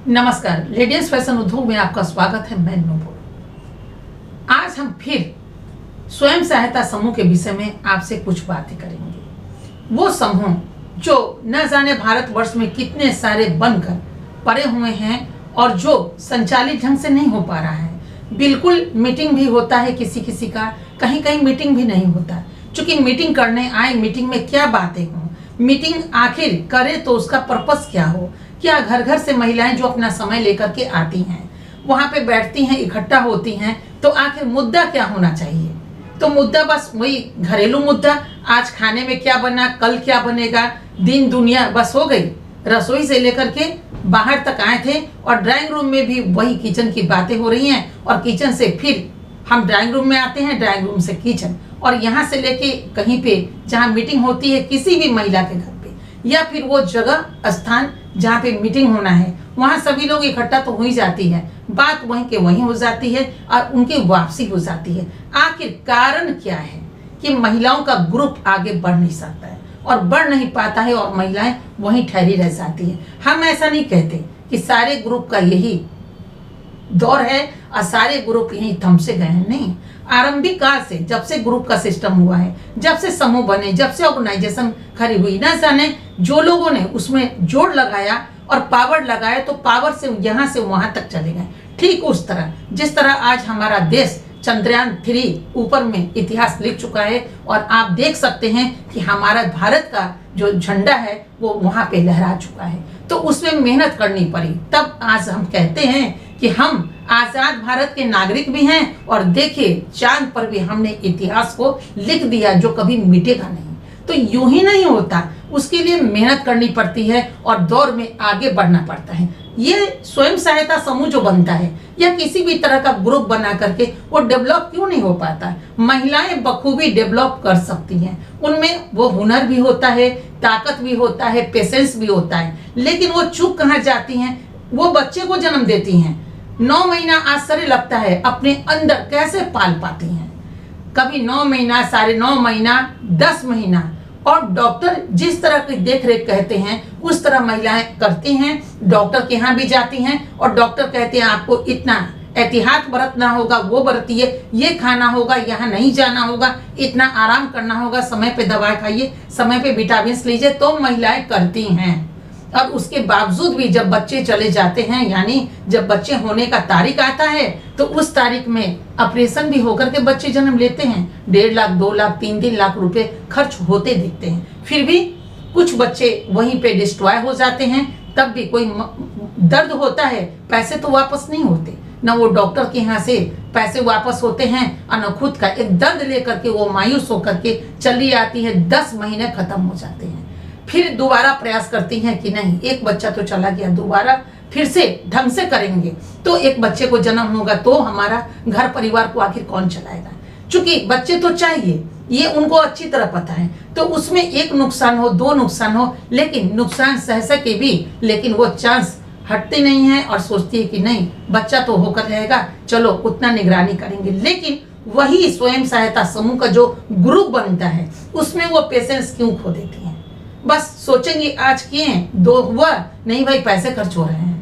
नमस्कार, ladies fashion उद्योग में आपका स्वागत है। मैं नूपुर। आज हम फिर स्वयं सहायता समूह के विषय में आपसे कुछ बातें करेंगे। वो समूह जो न जाने भारतवर्ष में कितने सारे बनकर पड़े हुए हैं और जो संचालित ढंग से नहीं हो पा रहा है। बिल्कुल मीटिंग भी होता है किसी किसी का, कहीं कहीं मीटिंग भी नहीं होता। क्योंकि मीटिंग करने आए, मीटिंग में क्या बातें हों, मीटिंग आखिर करे तो उसका पर्पस क्या हो। क्या घर घर से महिलाएं जो अपना समय लेकर के आती हैं, वहां पे बैठती हैं, इकट्ठा होती हैं, तो आखिर मुद्दा क्या होना चाहिए। तो मुद्दा बस वही घरेलू मुद्दा, आज खाने में क्या बना, कल क्या बनेगा, दिन दुनिया बस हो गई। रसोई से लेकर के बाहर तक आए थे और ड्राइंग रूम में भी वही किचन की बातें हो रही हैं और किचन से फिर हम ड्राइंग रूम में आते हैं, ड्राइंग रूम से किचन, और यहाँ से लेके कहीं पे जहाँ मीटिंग होती है किसी भी महिला के घर पे या फिर वो जगह स्थान जहाँ पे मीटिंग होना है, वहाँ सभी लोग इकट्ठा तो हो ही जाती है, बात वहीं के वहीं हो जाती है और उनकी वापसी हो जाती है। आखिर कारण क्या है कि महिलाओं का ग्रुप आगे बढ़ नहीं सकता है और बढ़ नहीं पाता है और महिलाएं वहीं ठहरी रह जाती है। हम ऐसा नहीं कहते कि सारे ग्रुप का यही दौर है और सारे ग्रुप यहीं थम से गए हैं, नहीं। आरंभिक काल से जब से ग्रुप का सिस्टम हुआ है, जब से समूह बने, जब से ऑर्गेनाइजेशन खड़ी हुई, ना जाने जो लोगों ने उसमें जोड़ लगाया और पावर लगाया तो पावर से यहाँ से वहां तक चले गए। ठीक उस तरह जिस तरह आज हमारा देश चंद्रयान 3 ऊपर में इतिहास लिख चुका है और आप देख सकते हैं कि हमारा भारत का जो झंडा है वो वहां पे लहरा चुका है। तो उसमें मेहनत करनी पड़ी, तब आज हम कहते हैं कि हम आजाद भारत के नागरिक भी हैं और देखिए चांद पर भी हमने इतिहास को लिख दिया जो कभी मिटेगा नहीं। तो यूं ही नहीं होता, उसके लिए मेहनत करनी पड़ती है और दौर में आगे बढ़ना पड़ता है। ये स्वयं सहायता समूह जो बनता है या किसी भी तरह का ग्रुप बना करके वो डेवलप क्यों नहीं हो पाता। महिलाएं बखूबी डेवलप कर सकती हैं, उनमें वो हुनर भी होता है, ताकत भी होता है, पेशेंस भी होता है, लेकिन वो चूक कहाँ जाती हैं। वो बच्चे को जन्म देती हैं, 9 महीना आश्चर्य लगता है अपने अंदर कैसे पाल पाती हैं। कभी 9 महीना, 9.5 महीना, 10 महीना, और डॉक्टर जिस तरह की देख रेख कहते हैं उस तरह महिलाएं करती हैं। डॉक्टर के यहाँ भी जाती हैं और डॉक्टर कहते हैं आपको इतना एहतियात बरतना होगा, वो बरतिए, ये खाना होगा, यहाँ नहीं जाना होगा, इतना आराम करना होगा, समय पे दवा खाइए, समय पे विटामिन लीजिए, तो महिलाएं करती हैं। और उसके बावजूद भी जब बच्चे चले जाते हैं, यानी जब बच्चे होने का तारीख आता है तो उस तारीख में ऑपरेशन भी होकर के बच्चे जन्म लेते हैं। 1.5 लाख, 2 लाख, 3 लाख रुपए खर्च होते दिखते हैं। फिर भी कुछ बच्चे वहीं पे डिस्ट्रॉय हो जाते हैं, तब भी कोई दर्द होता है, पैसे तो वापस नहीं होते, न वो डॉक्टर के यहाँ से पैसे वापस होते हैं और न खुद का एक दर्द लेकर के वो मायूस होकर के चली आती है। 10 महीने खत्म हो जाते हैं। फिर दोबारा प्रयास करती हैं कि नहीं, एक बच्चा तो चला गया, दोबारा फिर से ढंग से करेंगे तो एक बच्चे को जन्म होगा तो हमारा घर परिवार को आखिर कौन चलाएगा। क्योंकि बच्चे तो चाहिए, ये उनको अच्छी तरह पता है। तो उसमें एक नुकसान हो, 2 नुकसान हो, लेकिन नुकसान सह सके भी, लेकिन वो चांस हटते नहीं है और सोचती है कि नहीं बच्चा तो होकर रहेगा, चलो उतना निगरानी करेंगे। लेकिन वही स्वयं सहायता समूह का जो ग्रुप बनता है उसमें वो पेशेंस क्यों खो देती है। बस सोचेंगे आज किए, 2 हुआ नहीं, भाई पैसे खर्च हो रहे हैं।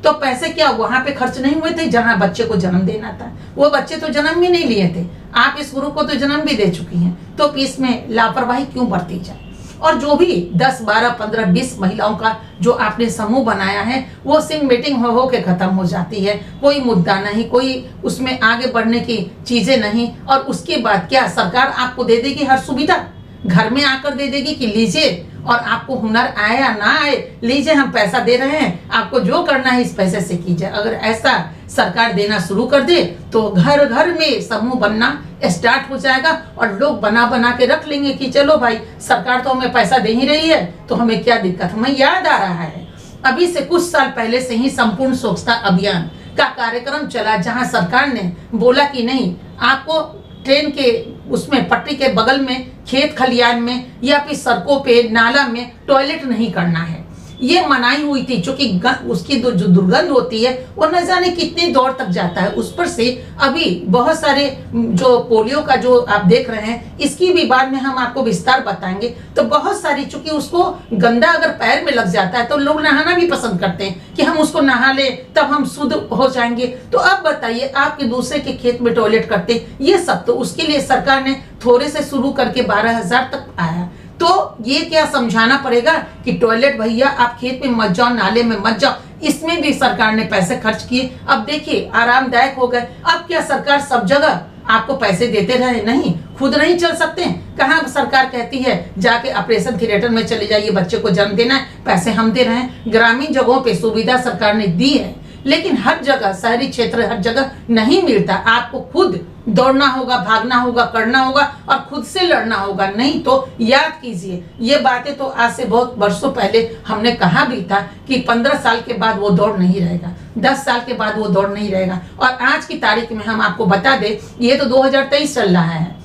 तो पैसे क्या वहां पे खर्च नहीं हुए थे जहां बच्चे को जन्म देना था। वो बच्चे तो जन्म भी नहीं लिए थे, आप इस ग्रुप को तो जन्म भी दे चुकी हैं, तो इसमें लापरवाही क्यों बरती जाए। और जो भी 10, 12, 15, 20 महिलाओं का जो आपने समूह बनाया है वो सिर्फ मीटिंग हो के खत्म हो जाती है। कोई मुद्दा नहीं, कोई उसमें आगे बढ़ने की चीजें नहीं। और उसके बाद क्या सरकार आपको दे देगी हर सुविधा, घर में आकर दे देगी कि लीजिए, और आपको हुनर आए या ना आए, लीजिए हम पैसा दे रहे हैं, आपको जो करना है इस पैसे से कीजिए। अगर ऐसा सरकार देना शुरू कर दे तो घर घर में समूह बनना स्टार्ट हो जाएगा और लोग बना बना के रख लेंगे कि चलो भाई सरकार तो हमें पैसा दे ही रही है तो हमें क्या दिक्कत। हमें याद आ रहा है अभी से कुछ साल पहले से ही संपूर्ण स्वच्छता अभियान का कार्यक्रम चला, जहाँ सरकार ने बोला कि नहीं, आपको ट्रेन के उसमें पटरी के बगल में, खेत खलियान में या फिर सड़कों पे, नाला में टॉयलेट नहीं करना है। ये मनाई हुई थी, क्योंकि उसकी जो दुर्गंध होती है वो न जाने कितनी दूर तक जाता है। उस पर से अभी बहुत सारे जो पोलियो का जो आप देख रहे हैं, इसकी भी बाद में हम आपको विस्तार बताएंगे। तो बहुत सारी, चूंकि उसको गंदा अगर पैर में लग जाता है तो लोग नहाना भी पसंद करते हैं कि हम उसको नहा ले तब हम शुद्ध हो जाएंगे। तो अब बताइए, आपके दूसरे के खेत में टॉयलेट करते, ये सब तो उसके लिए सरकार ने थोड़े से शुरू करके 12,000 तक आया। तो ये क्या समझाना पड़ेगा कि टॉयलेट भैया आप खेत में मत जाओ, नाले में मत जाओ, इसमें भी सरकार ने पैसे खर्च किए। अब देखिए आरामदायक हो गए। अब क्या सरकार सब जगह आपको पैसे देते रहे? नहीं, खुद नहीं चल सकते। कहाँ सरकार कहती है जाके ऑपरेशन थिएटर में चले जाइए, बच्चे को जन्म देना है, पैसे हम दे रहे हैं। ग्रामीण जगहों पे सुविधा सरकार ने दी है, लेकिन हर जगह, शहरी क्षेत्र हर जगह नहीं मिलता। आपको खुद दौड़ना होगा, भागना होगा, करना होगा और खुद से लड़ना होगा। नहीं तो याद कीजिए, ये बातें तो आज से बहुत वर्षों पहले हमने कहा भी था कि 15 साल के बाद वो दौड़ नहीं रहेगा, 10 साल के बाद वो दौड़ नहीं रहेगा। और आज की तारीख में हम आपको बता दें, ये तो 2023 चल रहा है,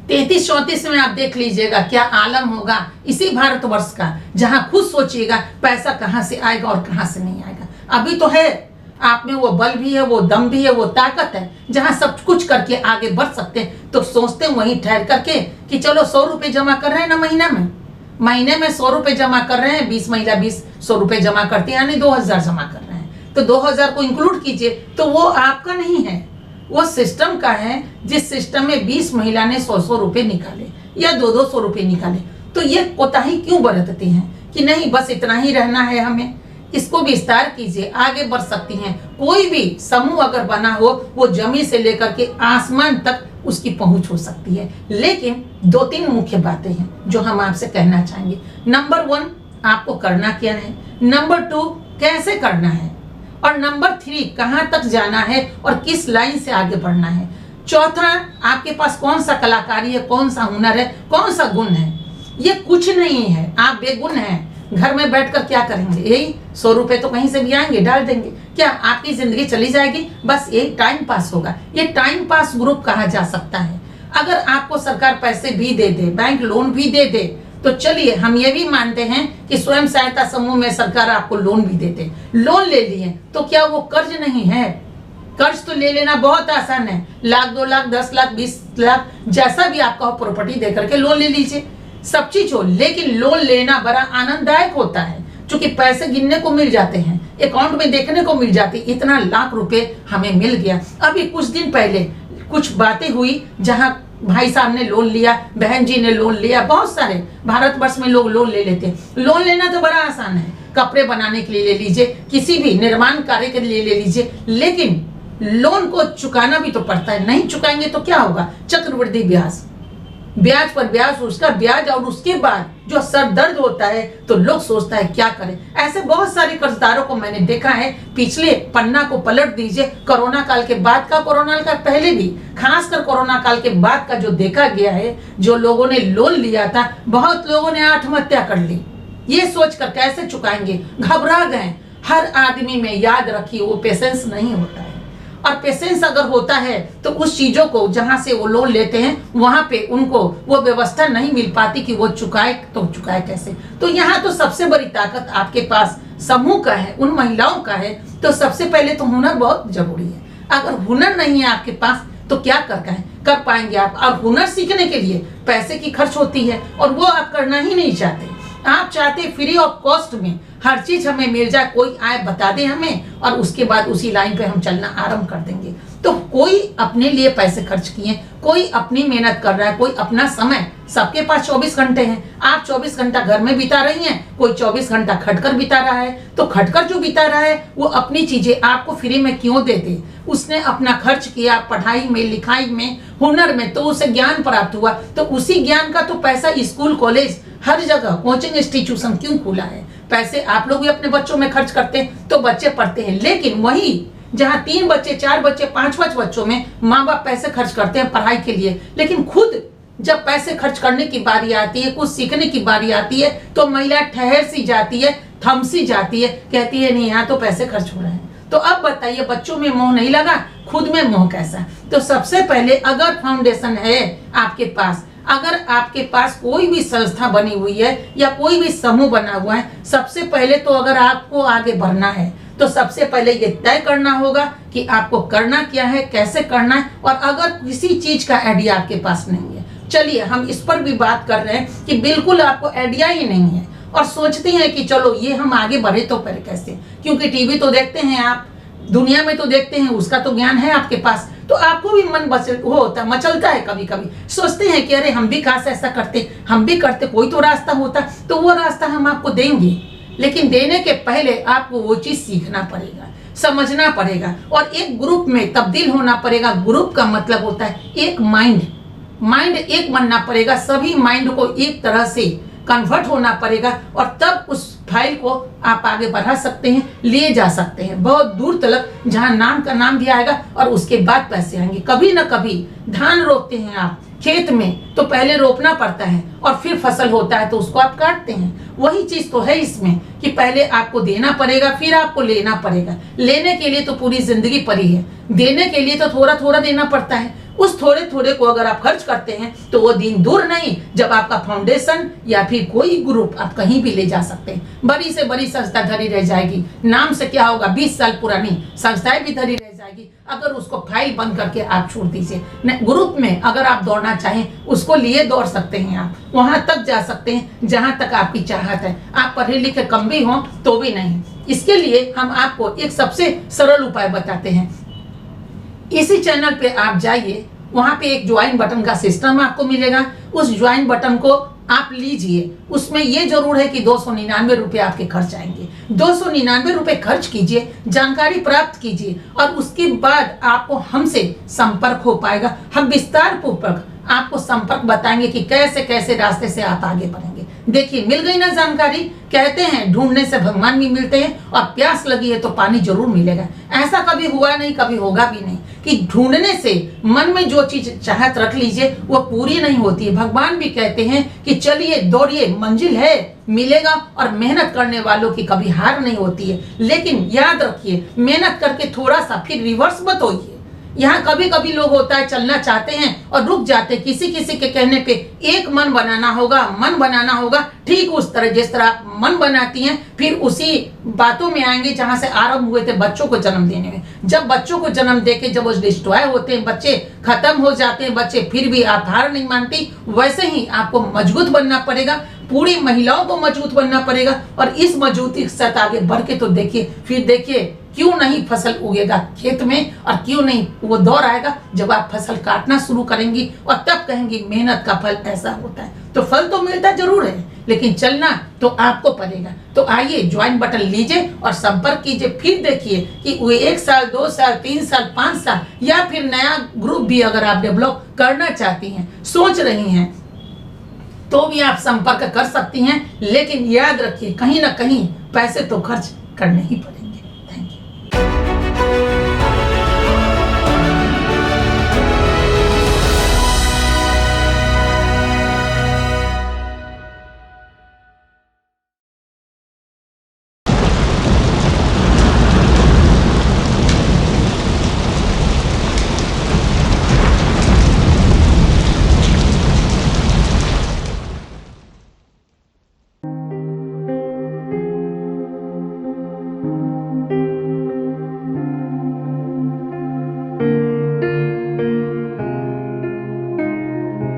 33-34 में आप देख लीजिएगा क्या आलम होगा इसी भारतवर्ष का, जहां खुद सोचिएगा पैसा कहां से आएगा और कहां से नहीं आएगा। अभी तो है, आप में वो बल भी है, वो दम भी है, वो ताकत है, जहां सब कुछ करके आगे बढ़ सकते हैं। तो सोचते हैं वहीं ठहर करके कि चलो 100 रुपए जमा कर रहे हैं ना महीने में 100 रुपए जमा कर रहे हैं, 20 महिला 100 रुपए जमा करती है, यानी 2000 जमा कर रहे हैं। तो 2000 को इंक्लूड कीजिए, तो वो आपका नहीं है, वो सिस्टम का है। जिस सिस्टम में 20 महिला ने 100 रुपए निकाले या 200 रुपए निकाले, तो ये कोताही क्यों बरतते हैं कि नहीं बस इतना ही रहना है हमें? इसको विस्तार कीजिए, आगे बढ़ सकती हैं। कोई भी समूह अगर बना हो, वो जमीन से लेकर के आसमान तक उसकी पहुंच हो सकती है। लेकिन 2-3 मुख्य बातें हैं जो हम आपसे कहना चाहेंगे। नंबर 1, आपको करना क्या है। नंबर 2, कैसे करना है। और नंबर 3, कहां तक जाना है और किस लाइन से आगे बढ़ना है। चौथा, आपके पास कौन सा कलाकारी है, कौन सा हुनर है, कौन सा गुण है। ये कुछ नहीं है, आप बेगुण हैं। घर में बैठकर क्या करेंगे? यही 100 रुपए तो कहीं से भी आएंगे, डाल देंगे, क्या आपकी जिंदगी चली जाएगी? बस यही टाइम पास होगा। ये टाइम पास ग्रुप कहा जा सकता है। अगर आपको सरकार पैसे भी दे दे, बैंक लोन भी दे दे, तो चलिए हम ये भी मानते हैं कि स्वयं सहायता समूह में सरकार आपको लोन भी देते। लोन ले लिए तो क्या वो कर्ज नहीं है? कर्ज तो ले लेना बहुत आसान है, 1 लाख 2 लाख 10 लाख 20 लाख जैसा भी आपका प्रॉपर्टी देकर के लोन ले लीजिए, सब चीज हो। लेकिन लोन लेना बड़ा आनंददायक होता है, क्योंकि पैसे गिनने को मिल जाते हैं, अकाउंट में देखने को मिल जाती, इतना लाख रुपए हमें मिल गया। अभी कुछ दिन पहले कुछ बातें हुई जहां भाई साहब ने लोन लिया, बहन जी ने लोन लिया, बहुत सारे भारतवर्ष में लोग लोन ले लेते हैं। लोन लेना तो बड़ा आसान है, कपड़े बनाने के लिए ले लीजिए, किसी भी निर्माण कार्य के लिए ले लीजिए, लेकिन लोन को चुकाना भी तो पड़ता है। नहीं चुकाएंगे तो क्या होगा? चक्रवृद्धि ब्याज, ब्याज पर ब्याज, उसका ब्याज, और उसके बाद जो सर दर्द होता है, तो लोग सोचता है क्या करें। ऐसे बहुत सारे कर्जदारों को मैंने देखा है। पिछले पन्ना को पलट दीजिए, कोरोना काल के बाद का, कोरोना काल पहले भी, खासकर कोरोना काल के बाद का जो देखा गया है, जो लोगों ने लोन लिया था, बहुत लोगों ने आत्महत्या कर ली। ये सोचकर कैसे चुकाएंगे, घबरा गए। हर आदमी में, याद रखिए, वो पेशेंस नहीं होता है। और पेशेंस अगर होता है तो उस चीजों को जहां से वो लोन लेते हैं, वहां पे उनको वो व्यवस्था नहीं मिल पाती कि वो चुकाए, तो चुकाए कैसे। तो यहाँ तो सबसे बड़ी ताकत आपके पास समूह का है, उन महिलाओं का है। तो सबसे पहले तो हुनर बहुत जरूरी है। अगर हुनर नहीं है आपके पास तो क्या कर पाएंगे आप? और हुनर सीखने के लिए पैसे की खर्च होती है, और वो आप करना ही नहीं चाहते। आप चाहते फ्री ऑफ कॉस्ट में हर चीज हमें मिल जाए, कोई आए बता दे हमें, और उसके बाद उसी लाइन पे हम चलना आरंभ कर देंगे। तो कोई अपने लिए पैसे खर्च किए, कोई अपनी मेहनत कर रहा है, कोई अपना समय, सबके पास 24 घंटे हैं। आप 24 घंटा घर में बिता रही हैं, कोई 24 घंटा खटकर बिता रहा है। तो खटकर जो बिता रहा है वो अपनी चीजें आपको फ्री में क्यों दे दे? उसने अपना खर्च किया पढ़ाई में, लिखाई में, हुनर में, तो उसे ज्ञान प्राप्त हुआ। तो उसी ज्ञान का तो पैसा स्कूल, कॉलेज, हर जगह कोचिंग इंस्टीट्यूशन क्यों खुला है? पैसे आप लोग भी अपने बच्चों में खर्च करते हैं तो बच्चे पढ़ते हैं। लेकिन वही जहां 3 बच्चे, 4 बच्चे, 5 बच्चों में माँ बाप पैसे खर्च करते हैं पढ़ाई के लिए, लेकिन खुद जब पैसे खर्च करने की बारी आती है, कुछ सीखने की बारी आती है, तो महिला ठहर सी जाती है, थम सी जाती है, कहती है नहीं यहाँ तो पैसे खर्च हो रहे हैं। तो अब बताइए, बच्चों में मोह नहीं लगा, खुद में मोह कैसा? तो सबसे पहले अगर फाउंडेशन है आपके पास, अगर आपके पास कोई भी संस्था बनी हुई है या कोई भी समूह बना हुआ है, सबसे पहले तो अगर आपको आगे बढ़ना है तो सबसे पहले ये तय करना होगा कि आपको करना क्या है, कैसे करना है। और अगर किसी चीज का आइडिया आपके पास नहीं है, चलिए हम इस पर भी बात कर रहे हैं कि बिल्कुल आपको आइडिया ही नहीं है और सोचते हैं कि चलो ये हम आगे बढ़े तो फिर कैसे, क्योंकि टीवी तो देखते हैं आप, दुनिया में तो देखते हैं, उसका तो ज्ञान है आपके पास, तो आपको भी मन होता है, मचलता है, कभी कभी सोचते हैं कि अरे हम भी काश ऐसा करते, हम भी करते, कोई तो रास्ता होता, तो वो रास्ता हम आपको देंगे। लेकिन देने के पहले आपको वो चीज सीखना पड़ेगा, समझना पड़ेगा और एक ग्रुप में तब्दील होना पड़ेगा। ग्रुप का मतलब होता है एक माइंड एक बनना पड़ेगा, सभी माइंड को एक तरह से कन्वर्ट होना पड़ेगा और तब उस फाइल को आप आगे बढ़ा सकते हैं, ले जा सकते हैं बहुत दूर तक, जहां नाम का नाम भी आएगा और उसके बाद पैसे आएंगे। कभी ना कभी धान रोपते हैं आप खेत में, तो पहले रोपना पड़ता है और फिर फसल होता है तो उसको आप काटते हैं। वही चीज तो है इसमें कि पहले आपको देना पड़ेगा, फिर आपको लेना पड़ेगा। लेने के लिए तो पूरी जिंदगी पड़ी है, देने के लिए तो थोड़ा थोड़ा देना पड़ता है। उस थोड़े थोड़े को अगर आप खर्च करते हैं तो वो दिन दूर नहीं जब आपका फाउंडेशन या फिर कोई ग्रुप आप कहीं भी ले जा सकते हैं। बड़ी से बड़ी संस्था धरी रह जाएगी, नाम से क्या होगा, 20 साल पुरानी संस्थाएं भी धरी रह जाएगी अगर उसको फाइल बंद करके आप छोड़ दीजिए। ग्रुप में अगर आप दौड़ना चाहें उसको लिए दौड़ सकते हैं, आप वहां तक जा सकते हैं जहां तक आपकी चाहत है। आप पढ़े लिखे कम भी हों तो भी नहीं। इसके लिए हम आपको एक सबसे सरल उपाय बताते हैं। इसी चैनल पे आप जाइए, वहां पे एक ज्वाइन बटन का सिस्टम आपको मिलेगा, उस ज्वाइन बटन को आप लीजिए। उसमें ये जरूर है कि 299 रुपए आपके खर्च आएंगे। 299 रुपए खर्च कीजिए, जानकारी प्राप्त कीजिए और उसके बाद आपको हमसे संपर्क हो पाएगा। हम विस्तार पूर्वक आपको संपर्क बताएंगे कि कैसे कैसे रास्ते से आप आगे बढ़ेंगे। देखिए मिल गई ना जानकारी। कहते हैं ढूंढने से भगवान भी मिलते हैं और प्यास लगी है तो पानी जरूर मिलेगा। ऐसा कभी हुआ नहीं, कभी होगा भी नहीं कि ढूंढने से मन में जो चीज चाहत रख लीजिए वो पूरी नहीं होती है। भगवान भी कहते हैं कि चलिए दौड़िए, मंजिल है, मिलेगा और मेहनत करने वालों की कभी हार नहीं होती है। लेकिन याद रखिए, मेहनत करके थोड़ा सा फिर रिवर्स मत होइए। यहाँ कभी कभी लोग होता है चलना चाहते हैं और रुक जाते हैं, किसी किसी के कहने पे। एक मन बनाना होगा ठीक उस तरह जिस तरह आप मन बनाती हैं, फिर उसी बातों में आएंगे जहां से आरंभ हुए थे बच्चों को जन्म देने में। जब बच्चों को जन्म देके जब वो डिस्ट्रॉय होते हैं, बच्चे खत्म हो जाते हैं बच्चे, फिर भी आप हार नहीं मानती। वैसे ही आपको मजबूत बनना पड़ेगा, पूरी महिलाओं को मजबूत बनना पड़ेगा और इस मजबूती के साथ आगे बढ़ के तो देखिए, फिर देखिए क्यों नहीं फसल उगेगा खेत में और क्यों नहीं वो दौर आएगा जब आप फसल काटना शुरू करेंगी और तब कहेंगी मेहनत का फल ऐसा होता है। तो फल तो मिलता जरूर है लेकिन चलना तो आपको पड़ेगा। तो आइए ज्वाइन बटन लीजिए और संपर्क कीजिए, फिर देखिए कि वो 1 साल 2 साल 3 साल 5 साल या फिर नया ग्रुप भी अगर आप डेवलप करना चाहती हैं, सोच रही हैं, तो भी आप संपर्क कर सकती हैं। लेकिन याद रखिए कहीं ना कहीं पैसे तो खर्च करने ही पड़ेंगे।